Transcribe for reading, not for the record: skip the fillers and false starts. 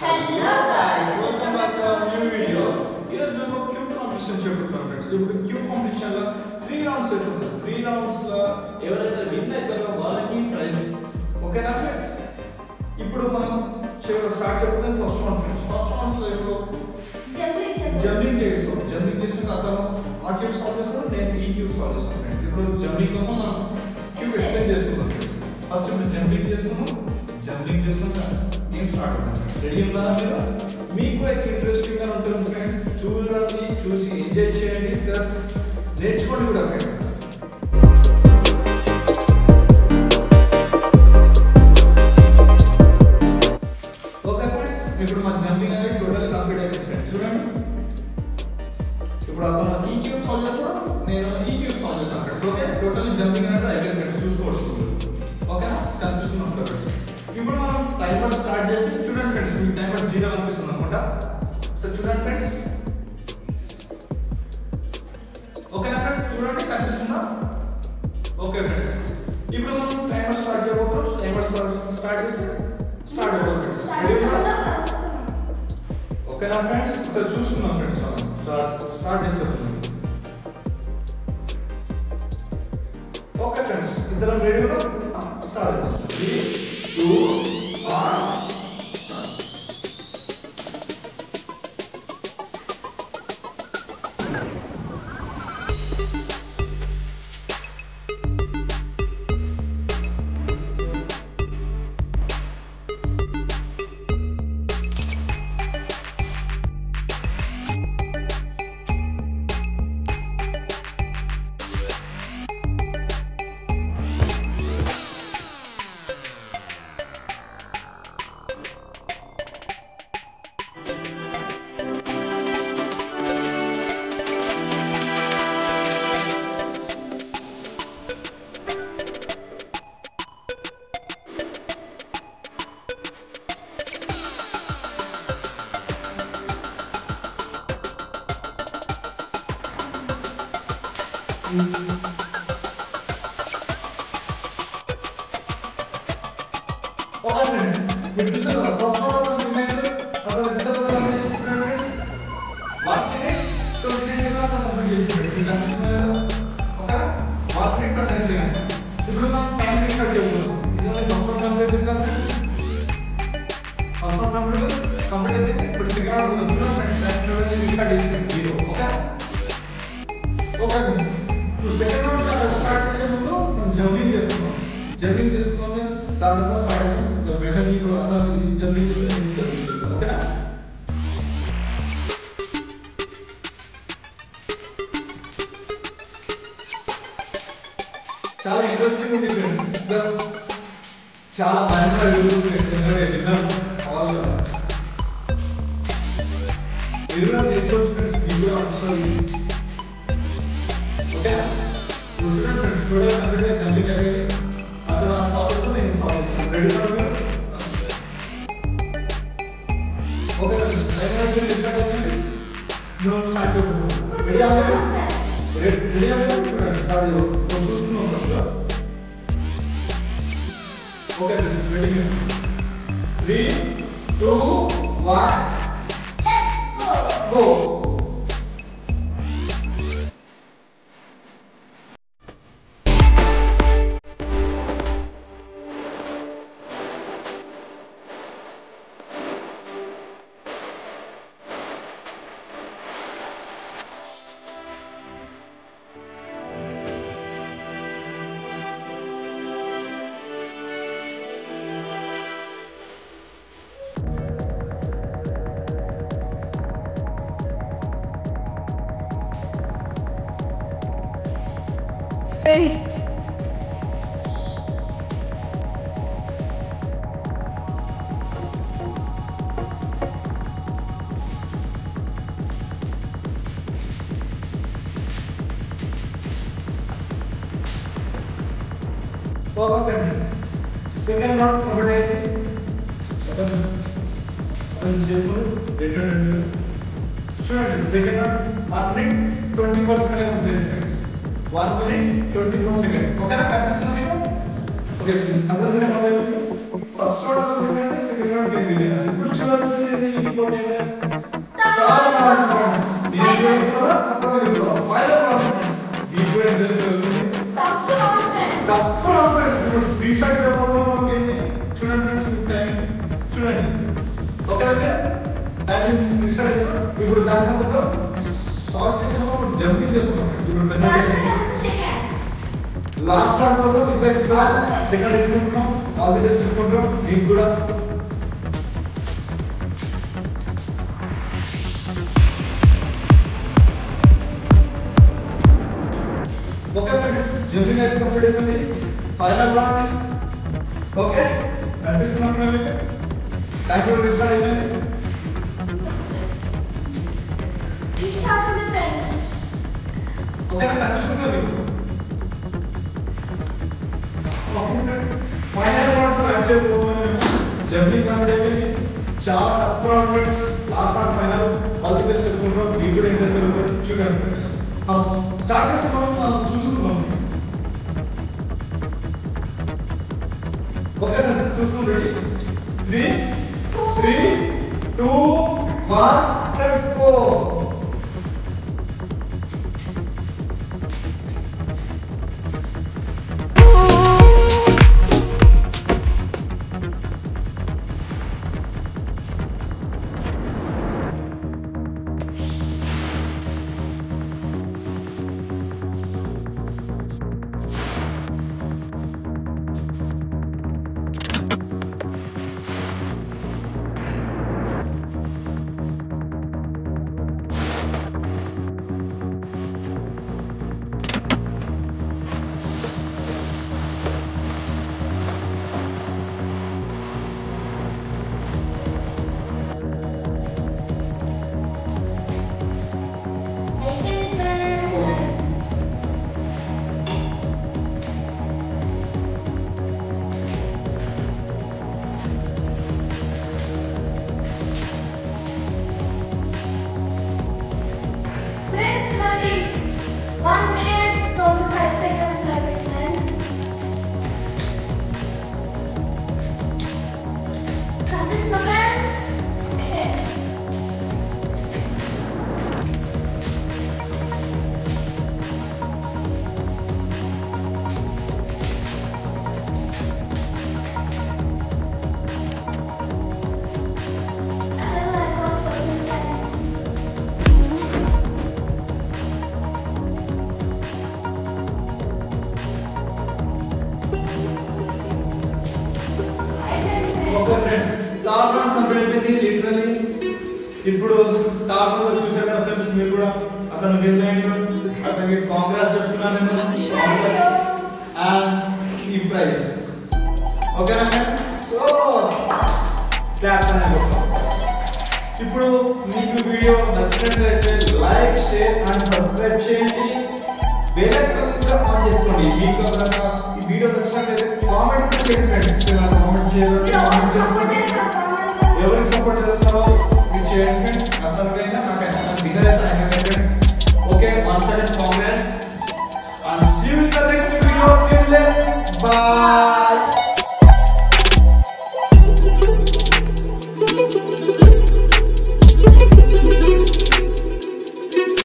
Hello guys, welcome back to our new video. Here we have a cube competition చెప్పుకుంటున్నాం friends. ఇప్పుడు cube competition లో 3 rounds చేస్తాం. 3 rounds లో ఎవరైతే win అవుతారో వాళ్ళకి ప్రైజ్. ఓకేనా ఫ్రెండ్స్? ఇప్పుడు మనం స్టార్ట్ చేద్దాం first round friends. First rounds లో ఇప్పుడు జంపింగ్ చేస్తాం. జంపింగ్ చేసిన అతను ఆ క్యూబ్ సాల్వ్ చేస్తాడు, నేను ఈ క్యూబ్ సాల్వ్ చేస్తాను ఫ్రెండ్స్. ఇప్పుడు జంపింగ్ కోసం మనం క్యూబ్ ఎక్స్టెండ్ చేసుకుందాం ఫ్రెండ్స్. ఫస్ట్ ఇప్పుడు జంపింగ్ చేసుకుందాం. జంపింగ్ చేసుకుంటాం. నేను స్టార్ట్ చేస్తాను. రెడీ ఉన్నారా మీరు? మీకు కూడా ఇంట్రెస్టింగ్ గా ఉంటుంది ఫ్రెండ్స్. చూడండి, చూసి ఎంజాయ్ చేయండి, ప్లస్ నేర్చుకోండి కూడా ఫ్రెండ్స్. ఓకే ఫ్రెండ్స్, ఇప్పుడు మన జంపింగ్ అనేది టోటల్ కంప్లీట్ అయిపోయింది ఫ్రెండ్స్. చూడండి, ఇప్పుడు అతను ఈ క్యూబ్ సాల్వ్ చేస్తాడు, నేను ఈ క్యూబ్ సాల్వ్ చేస్తాను ఫ్రెండ్స్. ఓకే, టోటల్ జంపింగ్ అనేది అయిపోయింది ఫ్రెండ్స్. చూసుకోవచ్చు. ఓకేనా? కనిపిస్తుంది ఫ్రెండ్స్. ఇప్పుడు మనం టైమర్ స్టార్ట్ చేసి చూడండి ఫ్రెండ్స్. మీకు టైమర్ 0 కనిపిస్తుంది అనుకుంటా. సో చూడండి ఫ్రెండ్స్. ఓకేనా ఫ్రెండ్స్? చూడండి, కనిపిస్తుందా? ఓకే ఫ్రెండ్స్, ఇప్పుడు మనం టైమర్ స్టార్ట్ చేయబోతున్నాం. టైమర్ స్టార్ట్ చేసి స్టార్ట్ చేస్తాం ఫ్రెండ్స్. ఓకేనా ఫ్రెండ్స్? సో చూసుకుందాం ఫ్రెండ్స్. మనం స్టార్ట్ చేస్తాం. ఓకే ఫ్రెండ్స్, ఇద్దరం రెడీ ఉన్నాం. స్టార్ట్ చేస్తాం. 3 2 1. ఓకే ఫ్రెండ్స్, మీరు చూసారు కదా, ఫస్ట్ రౌండ్ రిమైండర్ అసలు ఎంత దూరం చేస్తున్నారు ఫ్రెండ్స్? 1 minute 20 seconds లో కంప్లీట్ చేస్తున్నారు. Okay, 1 minute 10 seconds. ఇప్పుడు మనం టైం రికార్డ్ చేద్దాం. ఇది ఫస్ట్ రౌండ్ కంప్లీట్ చేద్దాం ఫ్రెండ్స్. ఫస్ట్ రౌండ్ కంప్లీట్ అయితే ఇప్పుడు సెకండ్ రౌండ్ వద్దాం ఫ్రెండ్స్. టైం రికార్డ్ చేద్దాం 0. ఓకే ఓకే ఫ్రెండ్స్, ఇప్పుడు సెకండ్ రౌండ్ స్టార్ట్ చేసే ముందు మనం జంపింగ్ చేస్తున్నాం. జంపింగ్ చేసుకున్నాం దాంట్లో స్టార్ట్ చేసాం. వెంటనే ఇప్పుడు జంపింగ్ చేస్తాం. ఓకేనా? చాలా ఇంట్రెస్టింగ్ ఉంది ఫ్రెండ్స్. ప్లస్ చాలా భయంకర విన్నాను వాళ్ళు చేసుకోవచ్చు ఫ్రెండ్స్. మీకు కూడా వస్తుంది. ఓకే ఫ్రెండ్స్, టోటల్ కంప్లీట్ అయ్యేది. అతను సాల్వ్ చేస్తాను, నేను సాల్వ్ చేస్తాను. రెడీ ఉన్నారు? ఓకే ఫ్రెండ్స్, స్టార్ట్ అవుతుంది. రెడీ అవ్వాలి. రెడీ అవ్వాలి. స్టార్ట్ చేద్దాం. చూస్తున్నాం కదా. Okay friends, ready. 3 2 1 go. Hey. Okay second round complete అయింది. చూడండి, second round 1 minute 24 seconds complete friends. 1 minute 24 seconds. ఓకేనా? కనిపిస్తుందా మీకు? ఓకే ఫ్రెండ్స్, అందరూ ఫస్ట్ రౌండ్ సెకండ్ రౌండ్ ఇప్పుడు చూడాల్సింది ఇప్పుడు దాంట్లో సాల్వ్ చేసినప్పుడు జంపింగ్ చేస్తున్నాం. ఇప్పుడు లాస్ట్ రౌండ్ కోసం ఇద్దరు సెకండ్ తీసుకుంటున్నాం. ఆల్ ది బెస్ట్ తీసుకుంటున్నాం మీకు కూడా. ఓకే ఫ్రెండ్స్, జంపింగ్ అయితే కంప్లీట్ అయిపోయింది. Final round. ఓకే కనిపిస్తున్నాం మీకు. థ్యాంక్ యూ ఫర్ స్టార్ట్ అయిపోయింది. ఓకే కనిపిస్తుందా మీకు? ఫైనల్ రౌండ్ స్టార్ట్ చేయబోతున్నాం. జంపింగ్ కంప్లీట్ అయిపోయింది. చాలా tough round friends. Last round final. All the best చెప్పుకుంటున్నాం. మీకు కూడా ఇంట్రెస్ట్ జరుగుతుంది. చూడండి స్టార్ట్ చేస్తున్నాం. మనం చూసుకుందాం. ఓకే ఫ్రెండ్స్ చూసుకోండి. 3 2 1 let's go. Okay friends, third round complete అయింది లిటరల్లీ. ఇప్పుడు థర్డ్ రౌండ్ చూసారు కదా ఫ్రెండ్స్ మీరు కూడా. అతను విన్ అయ్యాడు. అతనికి కాంగ్రెస్ చెప్తున్నాను నేను. కాంగ్రెస్ అండ్ ఈ ప్రైజ్. ఓకేనా ఫ్రెండ్స్? సో క్లాప్స్ అనేది వస్తాం. ఇప్పుడు మీకు వీడియో నచ్చినట్లయితే లైక్, షేర్ అండ్ సబ్స్క్రైబ్ చేయండి. బెల్ ఐకాన్ కూడా ఆన్ చేసుకోండి. మీకు ఈ వీడియో నచ్చినట్లయితే కామెంట్ చేయండి ఫ్రెండ్స్.